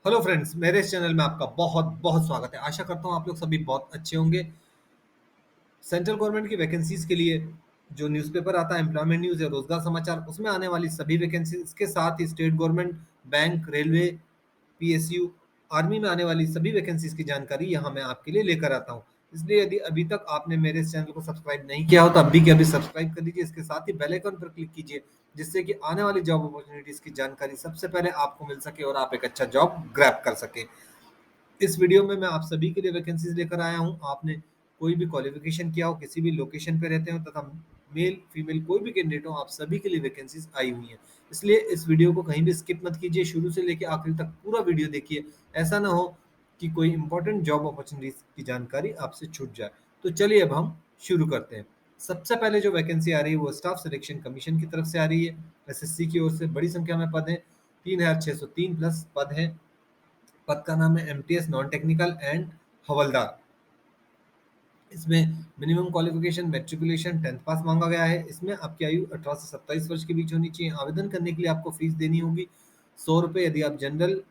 Hello friends, मेरे इस channel में आपका बहुत बहुत स्वागत है। आशा करता हूँ आप लोग सभी बहुत अच्छे होंगे। सेंट्रल गवर्नमेंट की वैकेंसीज के लिए जो न्यूज़पेपर आता है एम्प्लॉयमेंट न्यूज़ या रोजगार समाचार, उसमें आने वाली सभी वैकेंसीज के साथ ही state government, bank, railway, PSU, army में आने वाली सभी वैकेंसीज की जानकारी यहाँ मैं आपके लिए लेकर आता हूँ। इसलिए यदि अभी तक आपने मेरे इस चैनल को सब्सक्राइब नहीं किया हो तो अभी के अभी सब्सक्राइब कर लीजिए। इसके साथ ही बेल आइकन पर क्लिक कीजिए, जिससे कि आने वाली जॉब अपॉर्चुनिटीज की जानकारी सबसे पहले आपको मिल सके और आप एक अच्छा जॉब ग्रैब कर सके। इस वीडियो में मैं आप सभी के लिए वैकेंसीज लेकर आया हूं। आपने कोई भी क्वालिफिकेशन किया हो, किसी भी लोकेशन पे रहते हो तथा मेल फीमेल कोई भी कैंडिडेट हो, आप सभी के लिए वैकेंसीज आई हुई हैं। इसलिए इस वीडियो को कहीं भी स्किप मत कीजिए, शुरू से लेकर आखिरी तक पूरा वीडियो देखिए। ऐसा ना हो कि कोई इंपॉर्टेंट जॉब अपॉर्चुनिटीज की जानकारी आपसे छूट जाए। तो चलिए अब हम शुरू करते हैं। सबसे पहले जो वैकेंसी आ रही है वो स्टाफ सिलेक्शन कमीशन की तरफ से आ रही है। एसएससी की ओर से बड़ी संख्या में पद हैं, 3603 प्लस पद हैं। पद का नाम है एमटीएस नॉन टेक्निकल एंड हवलदार। इसमें मिनिमम क्वालिफिकेशन मैट्रिकुलेशन 10th पास मांगा गया है। इसमें आपकी आयु 18 से 27 वर्ष के बीच होनी चाहिए। आवेदन करने के लिए आपको फीस देनी होगी 100 रुपये यदि आप जनरल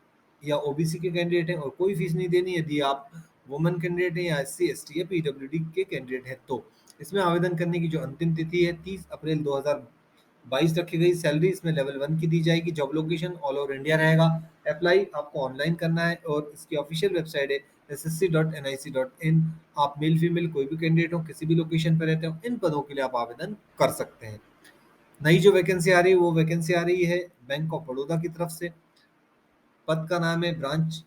या ओबीसी के कैंडिडेट हैं, और कोई फीस नहीं देनी यदि आप वुमेन कैंडिडेट हैं या एससी एसटी या पीडब्ल्यूडी के कैंडिडेट हैं। तो इसमें आवेदन करने की जो अंतिम तिथि है 30 अप्रैल 2022 रखी गई। सैलरी इसमें लेवल 1 की दी जाएगी। Job location all over India रहेगा। अप्लाई आपको ऑनलाइन करना है और इसकी ऑफिशियल वेबसाइट है ssc.nic.in। आप मेल फीमेल कोई भी कैंडिडेट हो, किसी भी लोकेशन पर रहते हो, इन पदों के लिए आप आवेदन कर सकते हैं। नई जो वैकेंसी आ रही है वो वैकेंसी आ रही है बैंक ऑफ बड़ौदा की तरफ से। पद का नाम है ब्रांच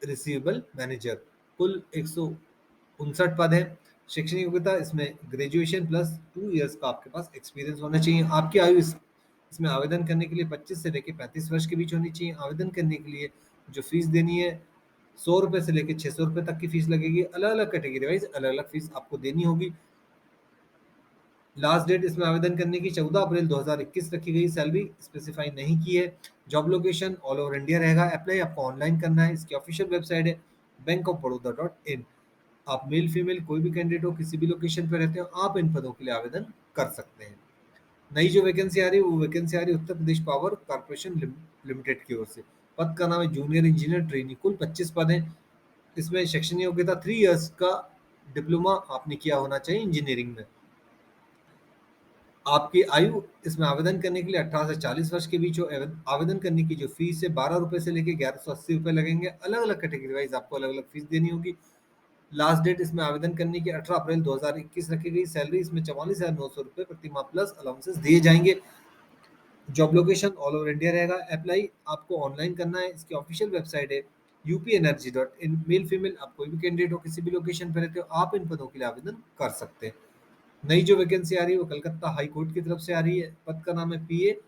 रिसीवेबल मैनेजर। कुल 159 पद है। शैक्षणिक योग्यता इसमें ग्रेजुएशन प्लस 2 इयर्स का आपके पास एक्सपीरियंस होना चाहिए। आपकी आयु इसमें आवेदन करने के लिए 25 से लेकर 35 वर्ष के बीच होनी चाहिए। आवेदन करने के लिए जो फीस देनी है 100 रुपये से लेकर 600 रुपये तक की फीस लगेगी। अलग अलग कैटेगरी वाइज अलग अलग फीस आपको देनी होगी। लास्ट डेट इसमें आवेदन करने की 14 अप्रैल 2021 रखी गई। सैलरी स्पेसिफाई नहीं की है। Job location all over India रहेगा। अप्लाई आपको ऑनलाइन करना है। इसकी ऑफिशियल वेबसाइट है bankofbaroda.in। आप मेल फीमेल कोई भी कैंडिडेट हो, किसी भी लोकेशन पर रहते हो, आप इन पदों के लिए आवेदन कर सकते हैं। नई जो वैकेंसी आ रही है वो वैकेंसी आ रही है Uttar Pradesh power corporation limited की ओर से। पद का नाम है जूनियर इंजीनियर ट्रेनी। कुल 25 पद हैं। इसमें शैक्षणिक योग्यता 3 इयर्स का डिप्लोमा आपने किया होना चाहिए इंजीनियरिंग में। आपकी आयु इसमें आवेदन करने के लिए 18 से 40 वर्ष के बीच हो। आवेदन करने की जो फीस है 12 रुपये से लेकर 1180 रुपये लगेंगे। अलग अलग कैटेगरी वाइज आपको अलग अलग फीस देनी होगी। लास्ट डेट इसमें आवेदन करने की 18 अप्रैल 2021 रखी गई। सैलरी इसमें 44,900 रुपये प्रति माह प्लस अलाउंसेस दिए जाएंगे। Job location all over India रहेगा। अप्लाई आपको ऑनलाइन करना है। इसकी ऑफिशियल वेबसाइट है upNRG.in। मेल फीमेल आप कोई भी कैंडिडेट हो, किसी भी लोकेशन पर रहते हो, आप इन पदों के लिए आवेदन कर सकते हैं। नई जो वैकेंसी आ रही है वो कलकत्ता हाई कोर्ट की तरफ से आ रही है। पद का नाम है पीए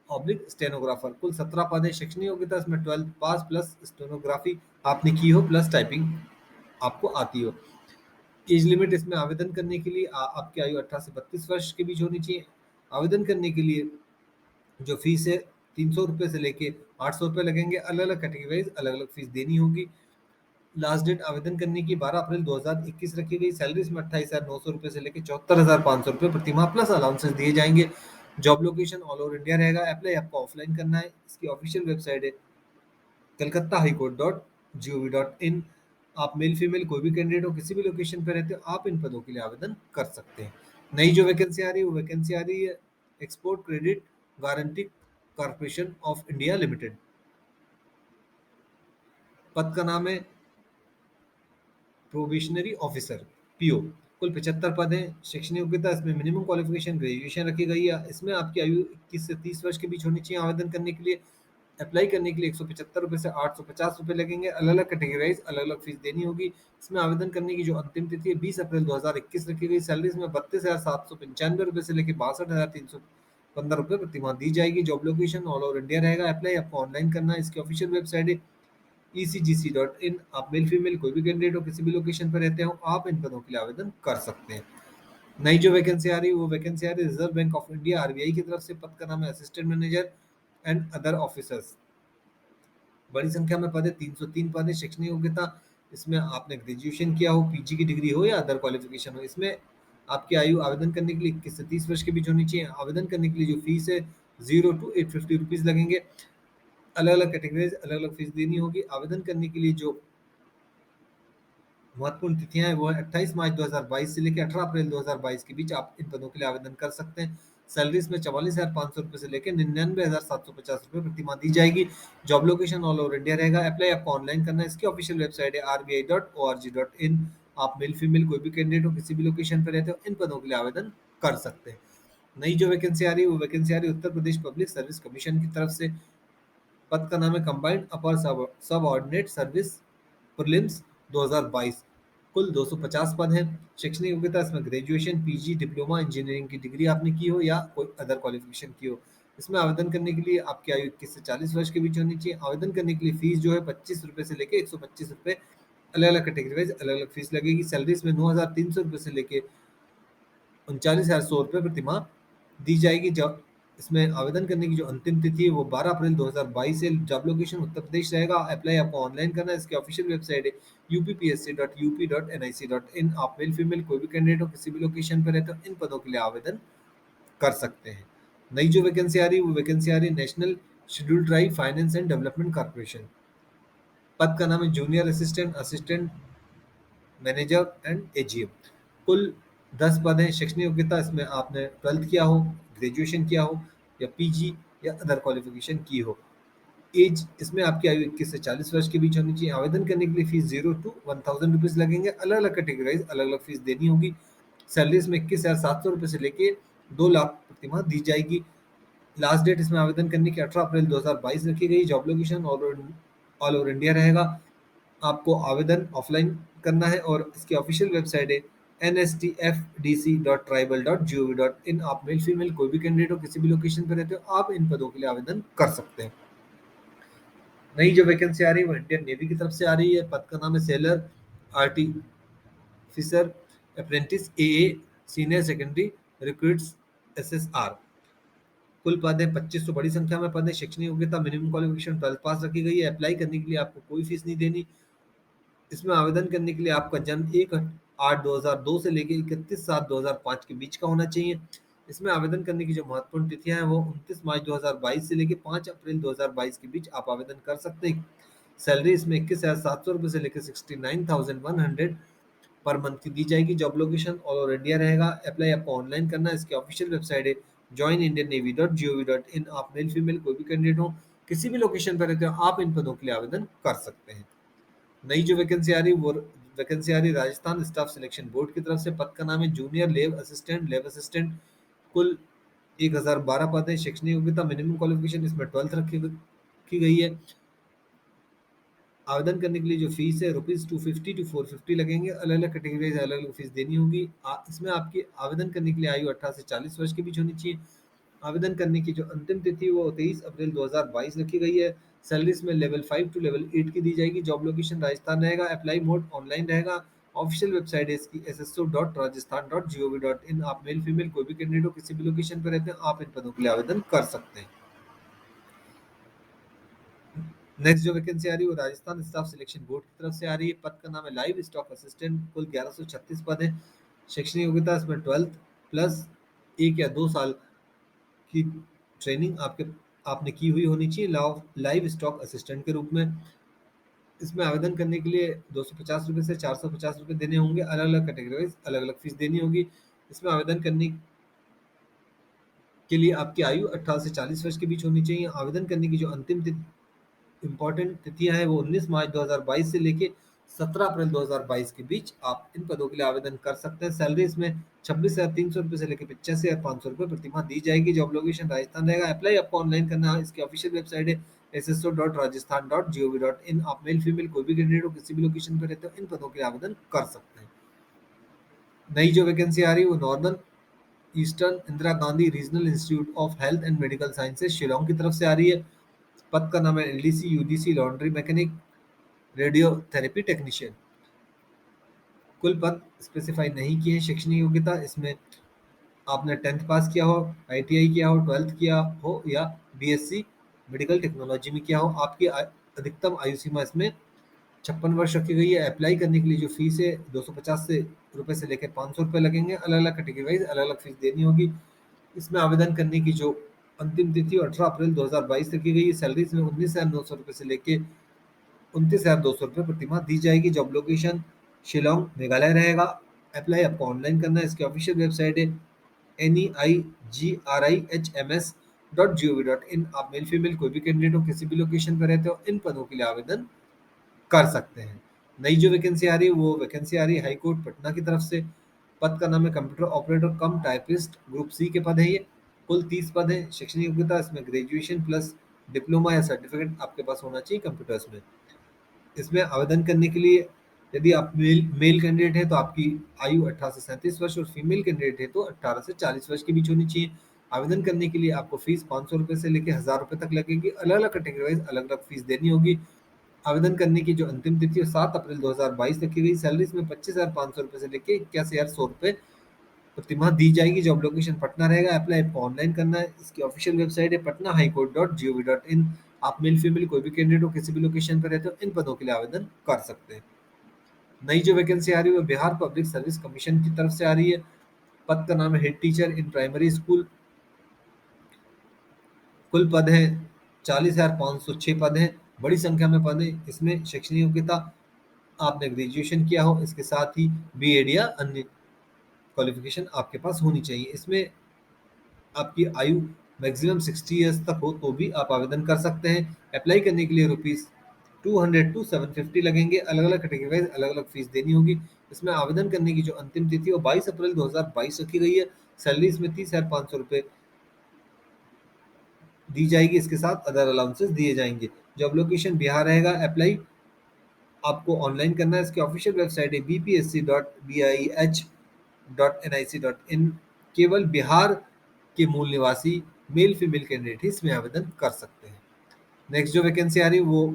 ऑब्लिक स्टेनोग्राफर। कुल 17 पद है। शैक्षणिक योग्यता इसमें 12th पास प्लस स्टेनोग्राफी आपने की हो प्लस टाइपिंग आपको आती हो। एज लिमिट इसमें आवेदन करने के लिए आपकी आयु 18 से 32 वर्ष के बीच होनी चाहिए। आवेदन करने के लिए जो फीस है 300 रुपये से लेके 800 रुपये लगेंगे। अलग अलग कैटेगरी वाइज अलग अलग फीस देनी होगी। लास्ट डेट आवेदन करने की 12 अप्रैल 2021 रखी गई। सैलरी इसमें 28,900 रुपये से लेकर 74,500 रुपये प्रति माह प्लस अलाउंसेस दिए जाएंगे। Job location all over India रहेगा। अप्लाई आपको ऑफलाइन करना है। इसकी ऑफिशियल वेबसाइट है Calcutta high court dot G O V dot in. आप मेल फीमेल कोई भी कैंडिडेट हो, किसी भी लोकेशन पर रहते हो, आप इन पदों के लिए आवेदन कर सकते हैं। नई जो वैकेंसी आ रही है वो वैकेंसी आ रही है export credit guarantee corporation of India limited. पद का नाम है प्रोबेशनरी ऑफिसर पीओ। कुल 75 पद हैं। शैक्षणिक योग्यता इसमें मिनिमम क्वालिफिकेशन ग्रेजुएशन रखी गई है। इसमें आपकी आयु 21 से 30 वर्ष के बीच होनी चाहिए। आवेदन करने के लिए अप्लाई करने के लिए 175 रुपये से 850 रुपये लगेंगे। अलग अलग कैटेगरी वाइज अलग अलग फीस देनी होगी। इसमें आवेदन करने की जो अंतिम तिथि है 20 अप्रैल 2021 रखी गई। सैलरी इसमें 32,795 रुपये से लेकर 62,315 रुपये प्रति माह दी जाएगी। Job location all over India रहेगा। अप्लाई आपको ऑनलाइन करना है। इसकी ऑफिशियल वेबसाइट है ecgc.in। आप मेल फीमेल कोई भी कैंडिडेट हो, किसी भी लोकेशन पर रहते हो, आप इन पदों के लिए आवेदन कर सकते हैं। नई जो वैकेंसी आ रही है वो वैकेंसी आ रही है reserve bank of India RBI की तरफ से। पद का नाम है assistant manager and other officers. बड़ी संख्या में पद है, 303 पद है। शैक्षणिक योग्यता इसमें आपने ग्रेजुएशन किया हो, पीजी की डिग्री हो या अदर क्वालिफिकेशन हो। इसमें आपकी आयु आवेदन करने के लिए 21 से 30 वर्ष के बीच होनी चाहिए। आवेदन करने के लिए जो फीस है 0 to 850 रुपीज़ लगेंगे। अलग अलग कैटेगरीज अलग अलग फीस देनी होगी। आवेदन करने के लिए जो महत्वपूर्ण तिथियां हैं वो है 28 मार्च 2022 से लेकर 18 अप्रैल 2022 के बीच आप इन पदों के लिए आवेदन कर सकते हैं। सैलरी इसमें 44,500 रुपये से लेकर 99,750 रुपये प्रति माह दी जाएगी। Job location all over India रहेगा। अप्लाई आपको ऑनलाइन करना है। इसकी ऑफिशियल वेबसाइट है rbi.org.in। आप मेल फीमेल कोई भी कैंडिडेट हो, किसी भी लोकेशन पर रहते हो, इन पदों के लिए आवेदन कर सकते हैं। नई जो वैकेंसी आ रही है वो वैकेंसी आ रही है Uttar Pradesh public service commission की तरफ से। पद का नाम है कंबाइंड अपर सब ऑर्डिनेट सर्विस प्रीलिम्स 2022। कुल 250 पद हैं। शैक्षणिक योग्यता इसमें ग्रेजुएशन, पीजी, डिप्लोमा, इंजीनियरिंग की डिग्री आपने की हो या कोई अदर क्वालिफिकेशन की हो। इसमें आवेदन करने के लिए आपकी आयु 21 से 40 वर्ष के बीच होनी चाहिए। आवेदन करने के लिए फीस जो है 25 रुपये से लेकर 125 रुपये अलग अलग कैटेगरी वाइज अलग अलग फीस लगेगी। सैलरी इसमें 9,300 रुपये से लेकर 39,100 रुपये प्रति माह दी जाएगी। जब इसमें आवेदन करने की जो अंतिम तिथि है वो 12 अप्रैल 2022 है। जॉब लोकेशन उत्तर प्रदेश रहेगा। अप्लाई आपको ऑनलाइन करना है। इसकी ऑफिशियल वेबसाइट है uppsc.up.nic.in। आप मेल फीमेल कोई भी कैंडिडेट हो, किसी भी लोकेशन पर रहते हो, इन पदों के लिए आवेदन कर सकते हैं। नई जो वैकेंसी आ रही है वो वैकेंसी आ रही है national scheduled tribe finance and development corporation. पद का नाम है junior assistant, assistant manager and AGM. कुल 10 पद हैं। शैक्षणिक योग्यता इसमें आपने 12th किया हो, ग्रेजुएशन किया हो या पीजी या अदर क्वालिफिकेशन की हो। एज इसमें आपकी आयु 21 से 40 वर्ष के बीच होनी चाहिए। आवेदन करने के लिए फीस 0 to 1000 रुपीज लगेंगे। अलग अलग कैटेगराइज अलग अलग फीस देनी होगी। सैलरी इसमें 21,700 रुपये से लेके 2 लाख प्रति माह दी जाएगी। लास्ट डेट इसमें आवेदन करने की 18 अप्रैल 2022 रखी गई। Job location all over India रहेगा। आपको आवेदन ऑफलाइन करना है और इसकी ऑफिशियल वेबसाइट है nstfdc.tribal.gov.in। आप मेल फीमेल कोई भी कैंडिडेट हो, किसी भी लोकेशन पर रहते हो, आप इन पदों के लिए आवेदन कर सकते हैं। नई जो वैकेंसी आ रही है वो इंडियन नेवी की तरफ से आ रही है। पद का नाम है सेलर आर्टिफिसर अप्रेंटिस एए सीनियर सेकेंडरी रिक्रूट्स एसएसआर। कुल पद है 25, तो बड़ी संख्या में पद है। शैक्षणिक योग्यता मिनिमम क्वालिफिकेशन 12th पास रखी गई है। अप्लाई करने के लिए आपको कोई फीस नहीं देनी। इसमें आवेदन करने के लिए आपका जन्म 1/8/2002 से लेकर 31/7/2005 के बीच का होना चाहिए। इसमें आवेदन करने की जो महत्वपूर्ण तिथियां हैं वो 29 मार्च 2022 से लेकर 5 अप्रैल 2022 के बीच आप आवेदन कर सकते हैं। सैलरी इसमें 21,700 रुपये से लेकर 69,100 पर मंथ की दी जाएगी। Job location all over India रहेगा। अप्लाई आपको ऑनलाइन करना है। इसकी ऑफिशियल वेबसाइट है joinindiannavy.gov.in। आप मेल फीमेल कोई भी कैंडिडेट हो, किसी भी लोकेशन पर रहते हो, आप इन पदों के लिए आवेदन कर सकते हैं। नई जो वैकेंसी आ रही है वो वैकेंसी आ रही है राजस्थान स्टाफ सिलेक्शन बोर्ड की तरफ से। पद का नाम है जूनियर लैब असिस्टेंट। कुल 1012 पद है। शैक्षणिक योग्यता मिनिमम क्वालिफिकेशन इसमें 12th रखी गई है। आवेदन करने के लिए जो फीस है ₹250 to 450 लगेंगे। अलग अलग कैटेगरीज अलग अलग फीस देनी होगी। इसमें आपकी आवेदन करने के लिए आयु 18 से 40 वर्ष के बीच होनी चाहिए। आवेदन करने की जो अंतिम तिथि वो 23 अप्रैल 2022 रखी गई है। सैलरी में लेवल 5 टू लेवल 8 की दी जाएगी। जॉब लोकेशन राजस्थान रहेगा। अप्लाई मोड ऑनलाइन रहेगा। ऑफिशियल वेबसाइट है इसकी sso.rajasthan.gov.in। आप मेल फीमेल कोई भी कैंडिडेट हो, किसी भी लोकेशन पर रहते हैं, आप इन पदों के लिए आवेदन कर सकते हैं। नेक्स्ट जो वैकेंसी आ रही है वो राजस्थान स्टाफ सिलेक्शन बोर्ड की तरफ से आ रही है। पद का नाम है लाइव स्टॉक असिस्टेंट। कुल 1136 पद है। शैक्षणिक योग्यता इसमें 12th प्लस 1 या 2 साल की ट्रेनिंग आपने की हुई होनी चाहिए लाइव स्टॉक असिस्टेंट के रूप में। इसमें आवेदन करने के लिए 250 रुपये से 450 रुपये देने होंगे। अलग अलग कैटेगरी वाइज अलग अलग फीस देनी होगी। इसमें आवेदन करने के लिए आपकी आयु 18 से 40 वर्ष के बीच होनी चाहिए। आवेदन करने की जो अंतिम इम्पोर्टेंट तिथियां हैं वो 19 मार्च 2022 से लेके 17 अप्रैल 2022 के बीच आप इन पदों के लिए आवेदन कर सकते हैं। सैलरी इसमें 26,300 रुपये से लेकर 85,500 रुपये प्रति माह दी जाएगी। जॉब लोकेशन राजस्थान रहेगा। अप्लाई आपको ऑनलाइन करना है। इसकी ऑफिशियल वेबसाइट है sso.rajasthan.gov.in। आप मेल फीमेल कोई भी कैंडिडेट हो, किसी भी लोकेशन पर रहते हो, इन पदों के लिए आवेदन कर सकते हैं। नई जो वैकेंसी आ रही है वो northern eastern Indira Gandhi regional institute of health and medical sciences Shillong की तरफ से आ रही है। पद का नाम है LDC UDC laundry mechanic radiotherapy technician. कुल पद स्पेसिफाई नहीं किए हैं। शैक्षणिक योग्यता इसमें आपने 10th पास किया हो, आईटीआई किया हो, 12th किया हो या बीएससी मेडिकल टेक्नोलॉजी में किया हो। आपकी अधिकतम आयु सीमा इसमें 56 वर्ष रखी गई है। अप्लाई करने के लिए जो फीस है 250 रुपये से लेकर 500 रुपये लगेंगे। अलग अलग कैटेगरी वाइज अलग अलग फीस देनी होगी। इसमें आवेदन करने की जो अंतिम तिथि 18 अप्रैल 2022 तक की गई है। सैलरीज में 19,900 रुपये से लेके 29,200 रुपये प्रतिमाह दी जाएगी। जॉब लोकेशन शिलोंग मेघालय रहेगा। अप्लाई आपको ऑनलाइन करना है। इसकी ऑफिशियल वेबसाइट है neigriHms.gov.in। आप मेल फीमेल कोई भी कैंडिडेट हो, किसी भी लोकेशन पर रहते हो, इन पदों के लिए आवेदन कर सकते हैं। नई जो वैकेंसी आ रही है वो वैकेंसी आ रही है हाई कोर्ट पटना की तरफ से। पद का नाम है computer operator cum typist, group C के पद है ये। कुल 30 पद है। शैक्षणिक योग्यता इसमें ग्रेजुएशन प्लस डिप्लोमा या सर्टिफिकेट आपके पास होना चाहिए कंप्यूटर्स में। इसमें आवेदन करने के लिए यदि आप मेल कैंडिडेट है तो आपकी आयु 18 से 37 वर्ष और फीमेल कैंडिडेट है तो 18 से 40 वर्ष के बीच होनी चाहिए। आवेदन करने के लिए आपको फीस 500 रुपये से लेकर 1000 रुपये तक लगेगी। अलग अलग कैटेगरी वाइज अलग अलग फीस देनी होगी। आवेदन करने की जो अंतिम तिथि है 7 अप्रैल 2022 तक की गई। सैलरी इसमें 25,500 रुपये से लेकर 81,100 रुपये प्रतिमाह दी जाएगी। जॉब लोकेशन पटना रहेगा। अप्लाई आपको ऑनलाइन करना है। इसकी ऑफिशियल वेबसाइट है patnahighcourt.gov.in। आप मेल फीमेल कोई भी कैंडिडेट हो, किसी भी लोकेशन पर रहते हो, इन पदों के लिए आवेदन कर सकते हैं। नई जो वैकेंसी आ रही है वो बिहार पब्लिक सर्विस कमीशन की तरफ से आ रही है। पद का नाम है head teacher in primary school. कुल पद हैं 40,506 पद हैं। बड़ी संख्या में पद हैं। इसमें शैक्षणिक योग्यता आपने ग्रेजुएशन किया हो, इसके साथ ही बीएड या अन्य क्वालिफिकेशन आपके पास होनी चाहिए। इसमें आपकी आयु मैक्सिमम 60 ईयर्स तक हो तो भी आप आवेदन कर सकते हैं। अप्लाई करने के लिए ₹200 टू 750 लगेंगे। अलग अलग कैटेगरी वाइज अलग अलग फीस देनी होगी। इसमें आवेदन करने की जो अंतिम तिथि है वो 22 अप्रैल 2022 रखी गई है। सैलरी इसमें 30,500 रुपये दी जाएगी। इसके साथ अदर अलाउंसेस दिए जाएंगे। जॉब लोकेशन बिहार रहेगा। अप्लाई आपको ऑनलाइन करना है। इसकी ऑफिशियल वेबसाइट है bpsc.bih.nic.in। केवल बिहार के मूल निवासी मेल फीमेल कैंडिडेट ही इसमें आवेदन कर सकते हैं। नेक्स्ट जो वैकेंसी आ रही है वो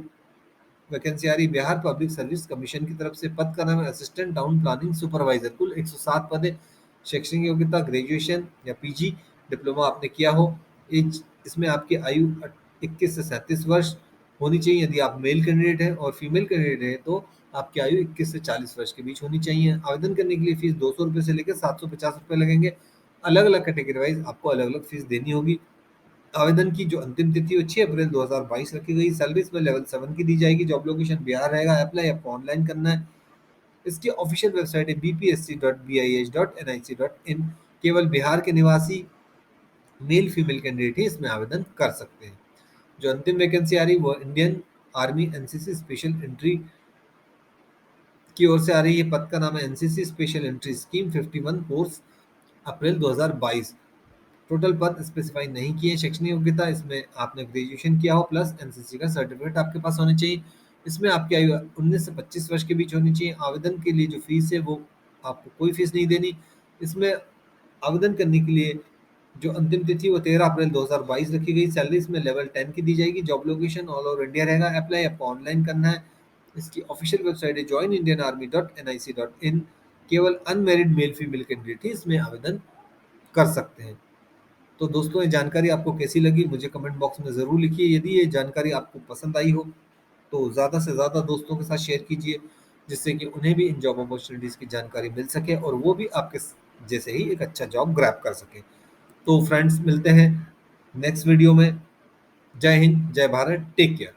वैकेंसी आ रही है बिहार पब्लिक सर्विस कमीशन की तरफ से। पद का नाम है असिस्टेंट टाउन प्लानिंग सुपरवाइजर। कुल 107 पद है। शैक्षणिक योग्यता ग्रेजुएशन या पीजी डिप्लोमा आपने किया हो। एज इसमें आपकी आयु 21 से 37 वर्ष होनी चाहिए यदि आप मेल कैंडिडेट हैं, और फीमेल कैंडिडेट है तो आपकी आयु 21 से 40 वर्ष के बीच होनी चाहिए। आवेदन करने के लिए फीस 200 रुपये से लेकर 750 रुपये लगेंगे। अलग अलग कैटेगरी वाइज आपको अलग अलग फीस देनी होगी। आवेदन की जो अंतिम तिथि है 6 अप्रैल 2022 रखी गई। सैलरी इसमें लेवल 7 की दी जाएगी। जॉब लोकेशन बिहार रहेगा। अप्लाई आपको ऑनलाइन करना है। इसकी ऑफिशियल वेबसाइट है bpsc.bih.nic.in। केवल बिहार के निवासी मेल फीमेल कैंडिडेट ही इसमें आवेदन कर सकते हैं। जो अंतिम वैकेंसी आ रही है वो Indian army NCC special entry की ओर से आ रही है। पद का नाम है NCC special entry scheme 51 course April 2022। Total पद स्पेसिफाई नहीं किए। शैक्षणिक योग्यता इसमें आपने ग्रेजुएशन किया हो प्लस एनसीसी का सर्टिफिकेट आपके पास होना चाहिए। इसमें आपकी आयु 19 से 25 वर्ष के बीच होनी चाहिए। आवेदन के लिए जो फीस है वो आपको कोई फीस नहीं देनी। इसमें आवेदन करने के लिए जो अंतिम तिथि वो 13 अप्रैल 2022 रखी गई। सैलरी इसमें लेवल 10 की दी जाएगी। Job location all over India रहेगा। अप्लाई आपको ऑनलाइन करना है। इसकी ऑफिशियल वेबसाइट है joinindianarmy.nic.in। केवल अनमेरिड मेल फीमेल कैंडिडेट ही इसमें आवेदन कर सकते हैं। तो दोस्तों ये जानकारी आपको कैसी लगी मुझे कमेंट बॉक्स में ज़रूर लिखिए। यदि ये जानकारी आपको पसंद आई हो तो ज़्यादा से ज़्यादा दोस्तों के साथ शेयर कीजिए, जिससे कि उन्हें भी इन जॉब अपॉर्चुनिटीज़ की जानकारी मिल सके और वो भी आपके जैसे ही एक अच्छा जॉब ग्रैब कर सके। तो फ्रेंड्स मिलते हैं नेक्स्ट वीडियो में। जय हिंद, जय भारत, टेक केयर।